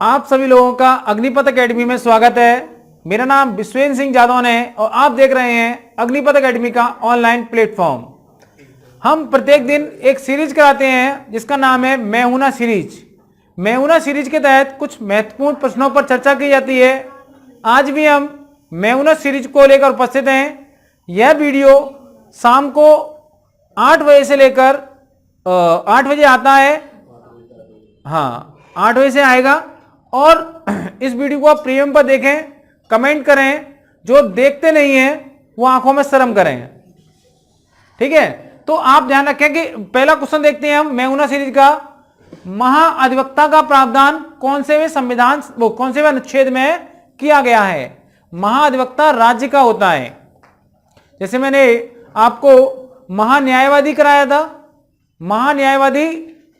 आप सभी लोगों का अग्निपथ एकेडमी में स्वागत है। मेरा नाम विश्वेंद्र सिंह जादौन है और आप देख रहे हैं अग्निपथ एकेडमी का ऑनलाइन प्लेटफॉर्म। हम प्रत्येक दिन एक सीरीज कराते हैं जिसका नाम है मैं हूं ना सीरीज। मैं हूं ना सीरीज के तहत कुछ महत्वपूर्ण प्रश्नों पर चर्चा की जाती है। आज भी हम मैं हूं ना सीरीज को लेकर उपस्थित हैं। यह वीडियो शाम को 8 बजे से लेकर 8 बजे आता है। हाँ, 8 बजे से आएगा और इस वीडियो को आप प्रीमियम पर देखें, कमेंट करें। जो देखते नहीं हैं वो आंखों में शर्म करें, ठीक है। तो आप ध्यान रखें कि पहला क्वेश्चन देखते हैं हम मैं हूं ना सीरीज का। महाअधिवक्ता का प्रावधान कौन से अनुच्छेद में किया गया है? महाअधिवक्ता राज्य का होता है। जैसे मैंने आपको महान्यायवादी कराया था, महान्यायवादी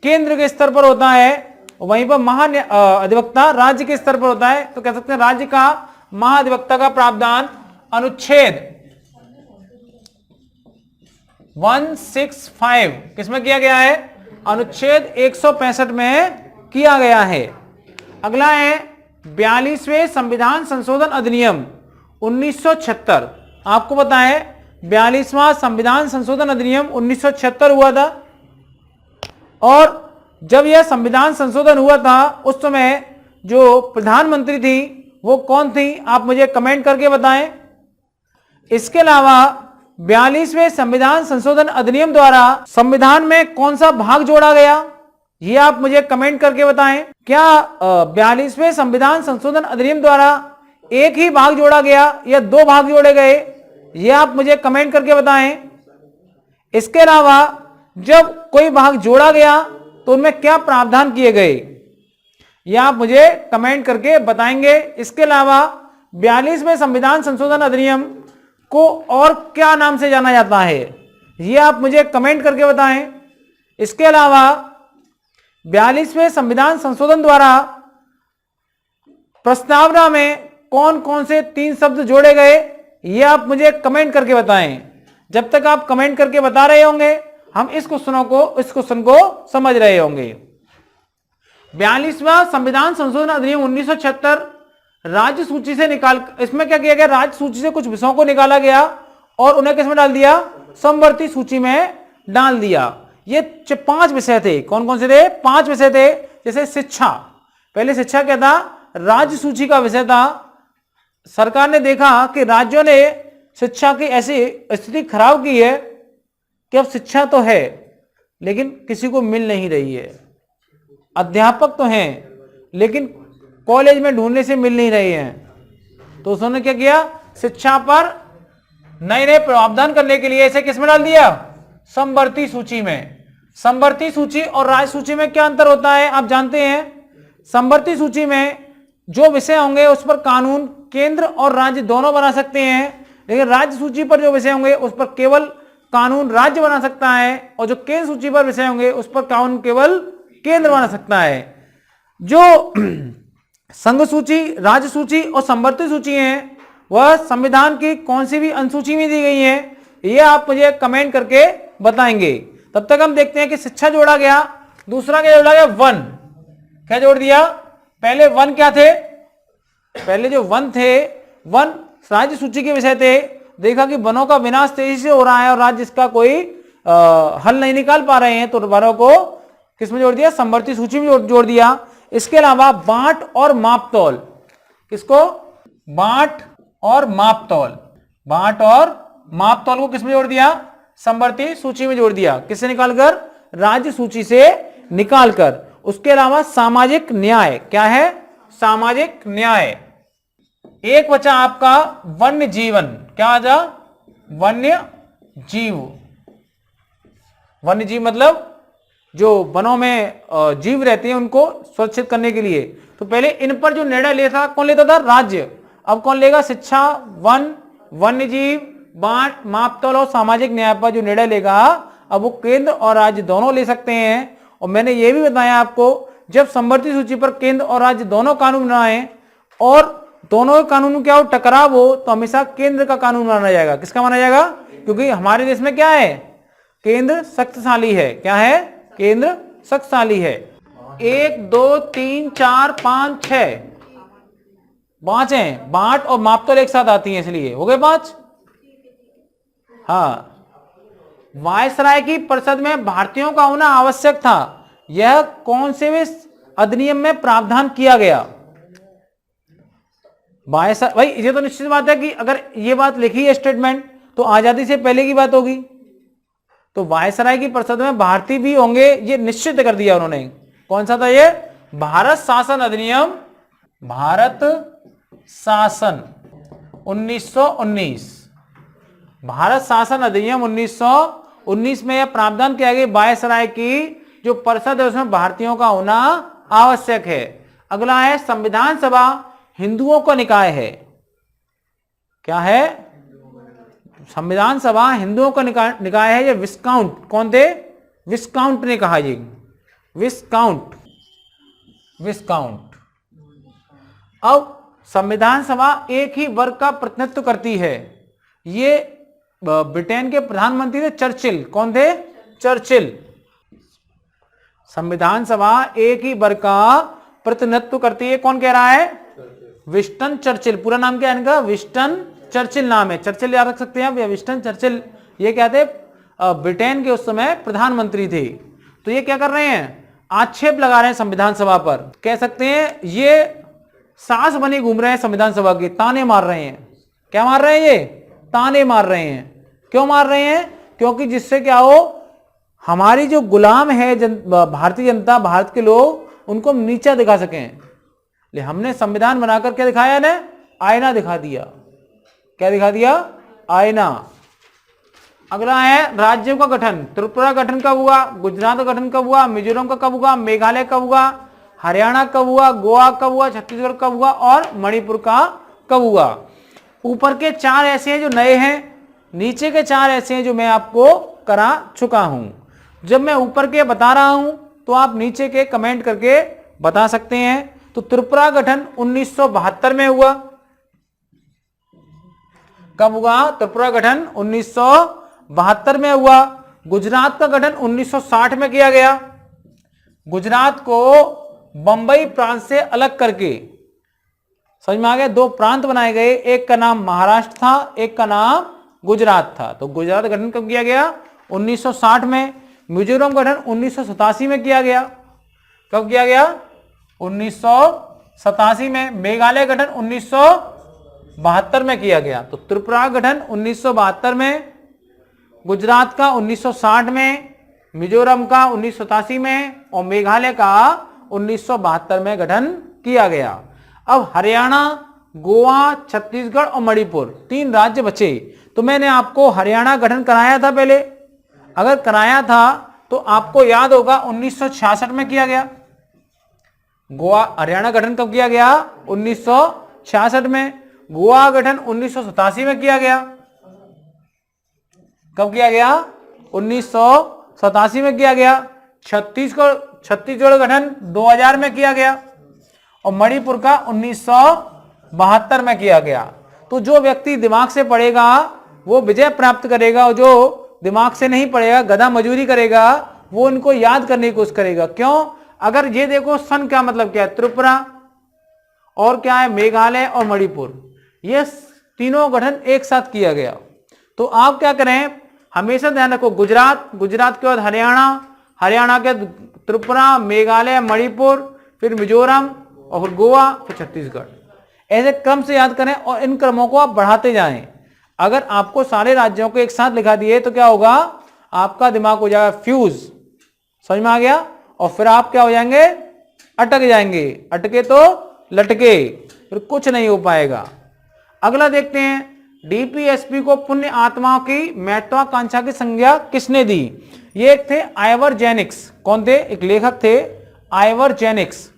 केंद्र के स्तर पर होता है, वहीं पर महाअधिवक्ता राज्य के स्तर पर होता है। तो कह सकते हैं राज्य का महाअधिवक्ता का प्रावधान अनुच्छेद 165 किसमें किया गया है? अनुच्छेद 165 में किया गया है। अगला है 42वें संविधान संशोधन अधिनियम 1976। आपको पता है 42वां संविधान संशोधन अधिनियम 1976 हुआ था। और जब यह संविधान संशोधन हुआ था उस समय जो प्रधानमंत्री थी वो कौन थी? आप मुझे कमेंट करके बताएं। इसके अलावा 42वें संविधान संशोधन अधिनियम द्वारा संविधान में कौन सा भाग जोड़ा गया? ये आप मुझे कमेंट करके बताएं। क्या 42वें संविधान संशोधन अधिनियम द्वारा एक ही भाग जोड़ा गया या 2 भाग जोड़े गए? ये आप मुझे कमेंट करके बताएं। इसके अलावा जब कोई भाग जोड़ा गया तो उनमें क्या प्रावधान किए गए? यह आप मुझे कमेंट करके बताएंगे। इसके अलावा 42वें संविधान संशोधन अधिनियम को और क्या नाम से जाना जाता है? यह आप मुझे कमेंट करके बताएं। इसके अलावा 42वें संविधान संशोधन द्वारा प्रस्तावना में कौन कौन से 3 शब्द जोड़े गए? यह आप मुझे कमेंट करके बताएं। जब तक आप कमेंट करके बता रहे होंगे हम इस क्वेश्चन को समझ रहे होंगे। 42वां संविधान संशोधन अधिनियम 1976 राज्य सूची से इसमें क्या किया गया? राज्य सूची से कुछ विषयों को निकाला गया और उन्हें किसमें डाल दिया? समवर्ती सूची में डाल दिया। ये 5 विषय थे। कौन कौन से थे? 5 विषय थे। जैसे शिक्षा, पहले शिक्षा क्या था? राज्य सूची का विषय था। सरकार ने देखा कि राज्यों ने शिक्षा की ऐसी स्थिति खराब की है कि अब शिक्षा तो है लेकिन किसी को मिल नहीं रही है। अध्यापक तो हैं लेकिन कॉलेज में ढूंढने से मिल नहीं रहे हैं। तो उन्होंने क्या किया? शिक्षा पर नए नए प्रावधान करने के लिए इसे किसमें डाल दिया? समवर्ती सूची में। समवर्ती सूची और राज्य सूची में क्या अंतर होता है आप जानते हैं? समवर्ती सूची में जो विषय होंगे उस पर कानून केंद्र और राज्य दोनों बना सकते हैं, लेकिन राज्य सूची पर जो विषय होंगे उस पर केवल कानून राज्य बना सकता है और जो केंद्र सूची पर विषय होंगे उस पर कानून केवल केंद्र बना सकता है। जो संघ सूची, राज्य सूची और समवर्ती सूची है वह संविधान की कौन सी भी अनुसूची में दी गई है? यह आप मुझे कमेंट करके बताएंगे। तब तक हम देखते हैं कि शिक्षा जोड़ा गया। दूसरा क्या जोड़ा गया? वन। क्या जोड़ दिया? पहले वन क्या थे? पहले जो वन थे, वन राज्य सूची के विषय थे। देखा कि वनों का विनाश तेजी से हो रहा है और राज्य इसका कोई हल नहीं निकाल पा रहे हैं, तो वनों को किसमें जोड़ दिया? समवर्ती सूची में जोड़ दिया। इसके अलावा बांट और मापतौल, किसको? बांट और मापतौल। बांट और मापतौल को किसमें जोड़ दिया? समवर्ती सूची में जोड़ दिया। किससे निकालकर? राज्य सूची से निकालकर। उसके अलावा सामाजिक न्याय, क्या है? सामाजिक न्याय। एक बचा आपका वन्य जीवन। क्या आजा? वन्य जीव। वन्य जीव मतलब जो वनों में जीव रहते हैं उनको सुरक्षित करने के लिए। तो पहले इन पर जो निर्णय लेता कौन लेता था? राज्य। अब कौन लेगा? शिक्षा, वन, वन्य जीव, बांट, मापतौल और सामाजिक न्याय पर जो निर्णय लेगा अब वो केंद्र और राज्य दोनों ले सकते हैं। और मैंने ये भी बताया आपको, जब समवर्ती सूची पर केंद्र और राज्य दोनों कानून बनाए और दोनों कानून में क्या हो? टकराव हो, तो हमेशा केंद्र का कानून माना जाएगा। किसका माना जाएगा? क्योंकि हमारे देश में क्या है? केंद्र शक्तिशाली है। क्या है? केंद्र शक्तिशाली है। 1 2 3 4 5 6, 5 हैं। बाट और मापतोल एक साथ आती हैं, इसलिए हो गए 5। हाँ, वायसराय की परिषद में भारतीयों का होना आवश्यक था, यह कौन से अधिनियम में प्रावधान किया गया? वायसराय, भाई ये तो निश्चित बात है कि अगर ये बात लिखी है स्टेटमेंट तो आजादी से पहले की बात होगी, तो वायसराय की परिषद में भारतीय भी होंगे, ये निश्चित कर दिया उन्होंने। कौन सा था ये? भारत शासन अधिनियम, भारत शासन 1919। भारत शासन अधिनियम 1919 में यह प्रावधान किया गया वायसराय की जो परिषद है उसमें भारतीयों का होना आवश्यक है। अगला है संविधान सभा हिंदुओं का निकाय है। क्या है? संविधान सभा हिंदुओं का निकाय है। ये विस्काउंट कौन थे? विस्काउंट ने कहा, ये विस्काउंट, विस्काउंट। अब संविधान सभा एक ही वर्ग का प्रतिनिधित्व करती है। ये ब्रिटेन के प्रधानमंत्री थे चर्चिल। कौन थे? चर्चिल। संविधान सभा एक ही वर्ग का प्रतिनिधित्व करती है, कौन कह रहा है? Winston Churchill. पूरा नाम क्या है इनका? विंस्टन चर्चिल नाम है। चर्चिल याद रख सकते हैं आप, या विंस्टन चर्चिल। ये क्या थे? ब्रिटेन के उस समय प्रधानमंत्री थे। तो ये क्या कर रहे हैं? आक्षेप लगा रहे हैं संविधान सभा पर। कह सकते हैं ये सास बने घूम रहे हैं संविधान सभा के, ताने मार रहे हैं। क्या मार रहे हैं? ये ताने मार रहे हैं। क्यों मार रहे हैं? क्योंकि जिससे क्या हो, हमारी जो गुलाम है भारतीय जनता, भारत के लोग, उनको हम नीचा दिखा सकें। ले हमने संविधान बनाकर क्या दिखाया ना? आईना दिखा दिया। क्या दिखा दिया? आईना। अगला है राज्यों का गठन। त्रिपुरा गठन कब हुआ? गुजरात का गठन कब हुआ? मिजोरम का कब हुआ? मेघालय कब हुआ? हरियाणा कब हुआ? गोवा कब हुआ? छत्तीसगढ़ कब हुआ? और मणिपुर का कब हुआ? ऊपर के 4 ऐसे हैं जो नए हैं, नीचे के 4 ऐसे हैं जो मैं आपको करा चुका हूं। जब मैं ऊपर के बता रहा हूं तो आप नीचे के कमेंट करके बता सकते हैं। तो त्रिपुरा गठन 1972 में हुआ। कब हुआ? त्रिपुरा गठन 1972 में हुआ। गुजरात का गठन 1960 में किया गया। गुजरात को बंबई प्रांत से अलग करके, समझ में आ गया, 2 प्रांत बनाए गए, एक का नाम महाराष्ट्र था, एक का नाम गुजरात था। तो गुजरात गठन कब किया गया? 1960 में। मिजोरम गठन 1987 में किया गया। कब किया गया? 1987 में। मेघालय गठन 1972 में किया गया। तो त्रिपुरा गठन 1972 में, गुजरात का 1960 में, मिजोरम का 1987 में और मेघालय का 1972 में गठन किया गया। अब हरियाणा, गोवा, छत्तीसगढ़ और मणिपुर 3 राज्य बचे। तो मैंने आपको हरियाणा गठन कराया था पहले। अगर कराया था तो आपको याद होगा 1966 में किया गया। गोवा हरियाणा गठन कब किया गया? 1966 में। गोवा गठन 1987 में किया गया। कब किया गया? 1987 में किया गया। छत्तीसगढ़ गठन 2000 में किया गया और मणिपुर का 1972 में किया गया। तो जो व्यक्ति दिमाग से पढ़ेगा वो विजय प्राप्त करेगा, और जो दिमाग से नहीं पढ़ेगा, गधा मजूरी करेगा, वो इनको याद करने की कोशिश करेगा। क्यों? अगर ये देखो सन का मतलब क्या है? त्रिपुरा और क्या है? मेघालय और मणिपुर, ये तीनों गठन एक साथ किया गया। तो आप क्या करें? हमेशा ध्यान रखो, गुजरात, गुजरात के बाद हरियाणा, हरियाणा के त्रिपुरा, मेघालय, मणिपुर, फिर मिजोरम और गोवा, फिर छत्तीसगढ़। ऐसे क्रम से याद करें और इन क्रमों को आप बढ़ाते जाएं। अगर आपको सारे राज्यों को एक साथ लिखा दिए तो क्या होगा? आपका दिमाग हो जाएगा फ्यूज। समझ में आ गया? और फिर आप क्या हो जाएंगे? अटक जाएंगे। अटके तो लटके, फिर कुछ नहीं हो पाएगा। अगला देखते हैं, डीपीएसपी को पुण्य आत्माओं की महत्वाकांक्षा की संज्ञा किसने दी? ये एक थे आइवर जेनिक्स। कौन थे? एक लेखक थे आइवर जेनिक्स।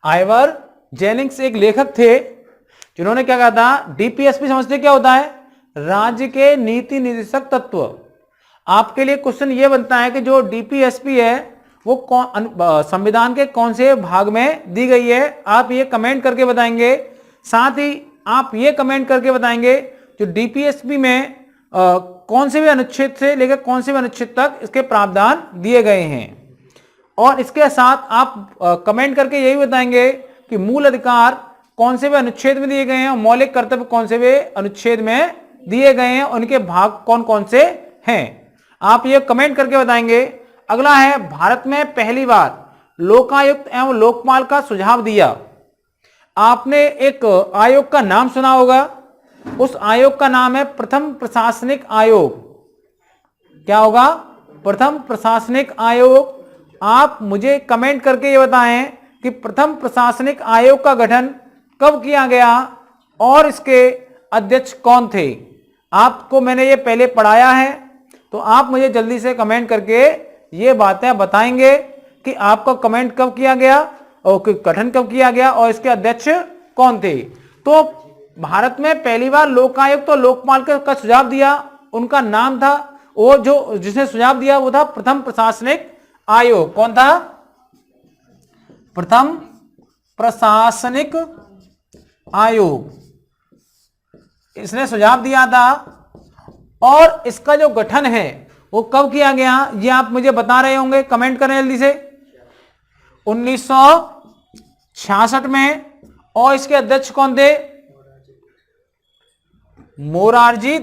आइवर जेनिक्स एक लेखक थे जिन्होंने क्या कहा था? डीपीएसपी समझते क्या होता है? राज्य के नीति निर्देशक तत्व। आपके लिए क्वेश्चन ये बनता है कि जो डीपीएसपी है वो संविधान के कौन से भाग में दी गई है? आप ये कमेंट करके बताएंगे। साथ ही आप ये कमेंट करके बताएंगे जो डीपीएसपी में कौन से भी अनुच्छेद से लेकर कौन से भी अनुच्छेद तक इसके प्रावधान दिए गए हैं। और इसके साथ आप कमेंट करके यही बताएंगे कि मूल अधिकार कौन से वे अनुच्छेद में दिए गए हैं और मौलिक कर्तव्य कौन से वे अनुच्छेद में दिए गए हैं, उनके भाग कौन कौन से हैं, आप ये कमेंट करके बताएंगे। अगला है, भारत में पहली बार लोकायुक्त एवं लोकपाल का सुझाव दिया। आपने एक आयोग का नाम सुना होगा, उस आयोग का नाम है प्रथम प्रशासनिक आयोग। क्या होगा? प्रथम प्रशासनिक आयोग। आप मुझे कमेंट करके ये बताएं कि प्रथम प्रशासनिक आयोग का गठन कब किया गया और इसके अध्यक्ष कौन थे। आपको मैंने ये पहले पढ़ाया है, तो आप मुझे जल्दी से कमेंट करके ये बातें बताएंगे कि आपका कमेंट कब किया गया और गठन कब किया गया और इसके अध्यक्ष कौन थे। तो भारत में पहली बार लोकायुक्त और लोकपाल का सुझाव दिया, उनका नाम था, वो जो जिसने सुझाव दिया वो था प्रथम प्रशासनिक आयोग। कौन था? प्रथम प्रशासनिक आयोग, इसने सुझाव दिया था। और इसका जो गठन है वो कब किया गया, ये आप मुझे बता रहे होंगे, कमेंट करें जल्दी से। 1966 में। और इसके अध्यक्ष कौन थे? मोरारजी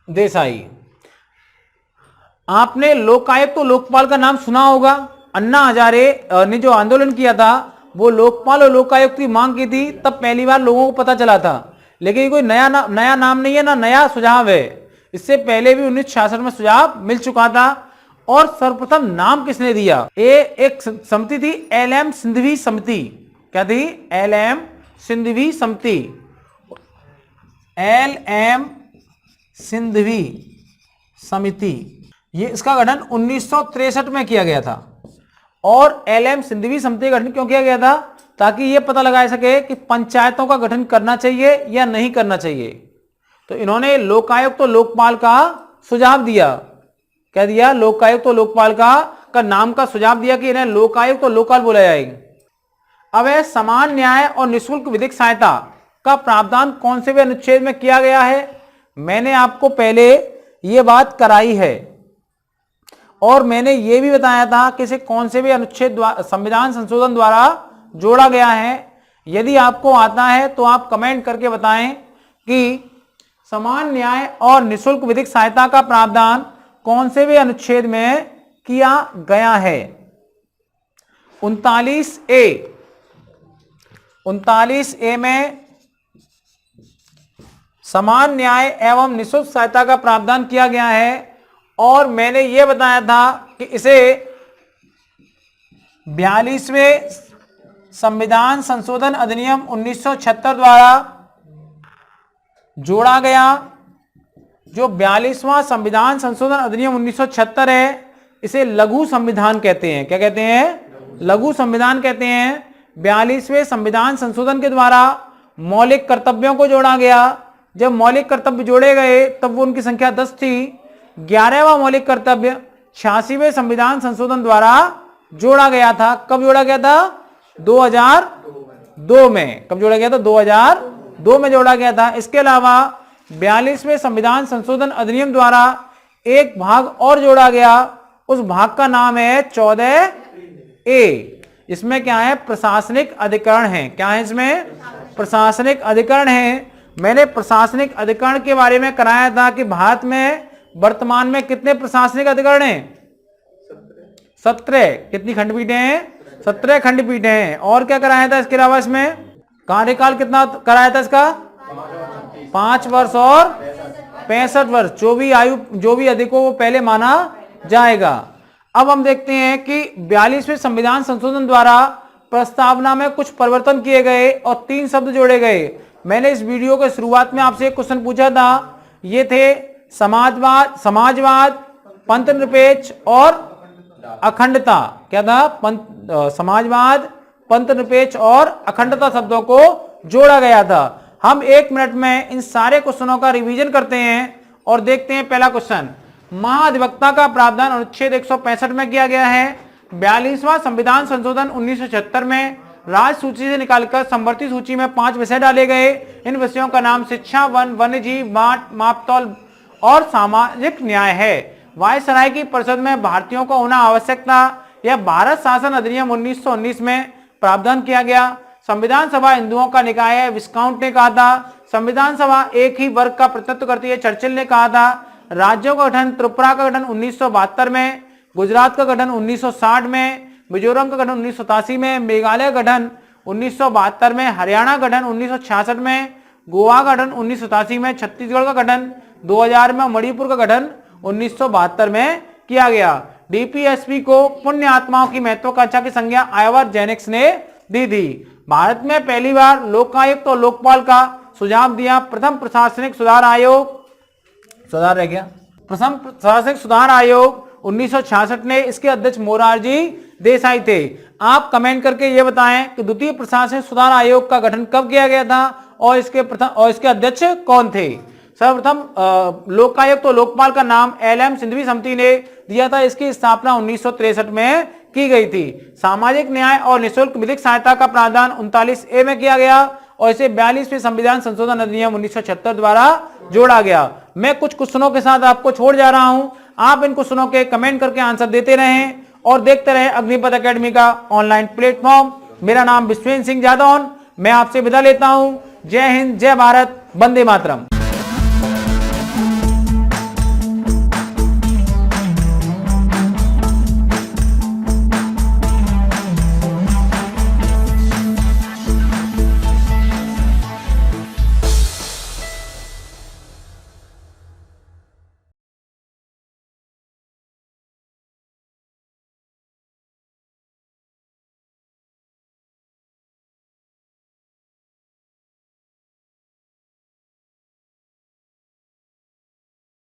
देसाई। आपने लोकायुक्त तो लोकपाल का नाम सुना होगा। अन्ना हजारे ने जो आंदोलन किया था वो लोकपाल और लोकायुक्त की मांग की थी, तब पहली बार लोगों को पता चला था। लेकिन ये कोई नया नाम नहीं है ना नया सुझाव है, इससे पहले भी 1966 में सुझाव मिल चुका था। और सर्वप्रथम नाम किसने दिया? एक समिति थी, एलएम सिंघवी समिति। क्या थी? एलएम सिंघवी समिति। एलएम सिंघवी समिति, ये इसका गठन 1963 में किया गया था। और एलएम सिंघवी समिति का गठन क्यों किया गया था? ताकि यह पता लगाया सके कि पंचायतों का गठन करना चाहिए या नहीं करना चाहिए। तो इन्होंने लोकायुक्त और लोकपाल का सुझाव दिया। क्या दिया? लोकायुक्त और लोकपाल का नाम का सुझाव दिया कि इन्हें लोकायुक्त और लोकपाल बोला जाएगा। अब है, समान न्याय और निःशुल्क विधिक सहायता का प्रावधान कौन से भी अनुच्छेद में किया गया है? मैंने आपको पहले यह बात कराई है और मैंने यह भी बताया था कि इसे कौन से भी अनुच्छेद संविधान संशोधन द्वारा जोड़ा गया है। यदि आपको आता है तो आप कमेंट करके बताएं कि समान न्याय और निःशुल्क विधिक सहायता का प्रावधान कौन से भी अनुच्छेद में किया गया है। 39A में समान न्याय एवं निःशुल्क सहायता का प्रावधान किया गया है। और मैंने यह बताया था कि इसे 42वें संविधान संशोधन अधिनियम 1976 द्वारा जोड़ा गया। जो 42वां संविधान संशोधन अधिनियम 1976 है, इसे लघु संविधान कहते हैं। क्या कहते हैं? लघु संविधान कहते हैं। 42वें संविधान संशोधन के द्वारा मौलिक कर्तव्यों को जोड़ा गया। जब मौलिक कर्तव्य जोड़े गए तब वो उनकी संख्या 10 थी। 11वां मौलिक कर्तव्य 86वें संविधान संशोधन द्वारा जोड़ा गया था। कब जोड़ा गया था? 2002 में। कब जोड़ा गया था? 2002 में जोड़ा गया था। इसके अलावा 42वें संविधान संशोधन अधिनियम द्वारा एक भाग और जोड़ा गया। उस भाग का नाम है 14A। इसमें क्या है? प्रशासनिक अधिकरण है। क्या है इसमें? प्रशासनिक अधिकरण है। मैंने प्रशासनिक अधिकरण के बारे में कराया था कि भारत में वर्तमान में कितने प्रशासनिक अधिकरण हैं? 17। कितनी खंडपीठें हैं? 17 खंडपीठें हैं। और क्या कराया था इसके अलावा? इसमें कार्यकाल कितना कराया था इसका? 5 वर्ष और 65 वर्ष। जो भी अधिक हो वो पहले माना जाएगा। अब हम देखते हैं कि 42वें संविधान संशोधन द्वारा प्रस्तावना में कुछ परिवर्तन किए गए और 3 शब्द जोड़े गए। मैंने इस वीडियो के शुरुआत में आपसे एक क्वेश्चन पूछा था, ये थे समाजवाद, पंथ निरपेक्ष और अखंडता। क्या था? समाजवाद, पंथ निरपेक्ष और अखंडता शब्दों को जोड़ा गया था। हम 1 मिनट में इन सारे क्वेश्चनों का रिवीजन करते हैं और देखते हैं। पहला क्वेश्चन, महाधिवक्ता का प्रावधान अनुच्छेद 165 में किया गया है। 42वां संविधान संशोधन 1976 में राज्य सूची से निकालकर समवर्ती सूची में 5 विषय डाले गए। इन विषयों का नाम शिक्षा, वन, वन्य जीव, बाट, मापतौल और सामाजिक न्याय है। वायसराय की परिषद में भारतीयों का होना आवश्यक था। यह भारत शासन अधिनियम 1919 में प्रावधान किया गया। संविधान सभा हिंदुओं का निकाय है, विस्काउंट ने कहा था। संविधान सभा एक ही वर्ग का प्रतिनिधित्व करती है, चर्चिल ने कहा था। राज्यों का गठन, त्रिपुरा का गठन 1972 में, गुजरात का गठन 1960 में, मिजोरम का गठन 1987 में, मेघालय का गठन 1972 में, हरियाणा का गठन 1966 में, गोवा का गठन 1987 में, छत्तीसगढ़ का गठन 2000 में, मणिपुर का गठन 1972 में किया गया। डीपीएसपी को पुण्य आत्माओं की महत्वाकांक्षा की संज्ञा आयवर जेनिक्स ने दी थी। भारत में पहली बार लोकायुक्त और लोकपाल का सुझाव दिया। प्रथम प्रशासनिक सुधार आयोग, सुधार रह गया, प्रथम प्रशासनिक सुधार आयोग 1966 ने, इसके अध्यक्ष मोरारजी देसाई थे। आप कमेंट करके ये बताएं कि द्वितीय प्रशासनिक सुधार आयोग का गठन कब किया गया था और इसके अध्यक्ष कौन थे। सर्वप्रथम लोकायुक्त और लोकपाल का नाम एलएम सिंधवी समिति ने दिया था। इसकी स्थापना 1963 में की गई थी। सामाजिक न्याय और निःशुल्क विधिक सहायता का प्रावधान 39A में किया गया और इसे 42वें संविधान संशोधन अधिनियम 1976 द्वारा जोड़ा गया। मैं कुछ क्वेश्चनों के साथ आपको छोड़ जा रहा हूं, आप इन क्वेश्चनों के कमेंट करके आंसर देते रहें और देखते रहें अग्निपथ एकेडमी का ऑनलाइन प्लेटफॉर्म। मेरा नाम विश्वेंद्र सिंह जादौन, मैं आपसे विदा लेता हूं। जय हिंद, जय भारत, वंदे मातरम।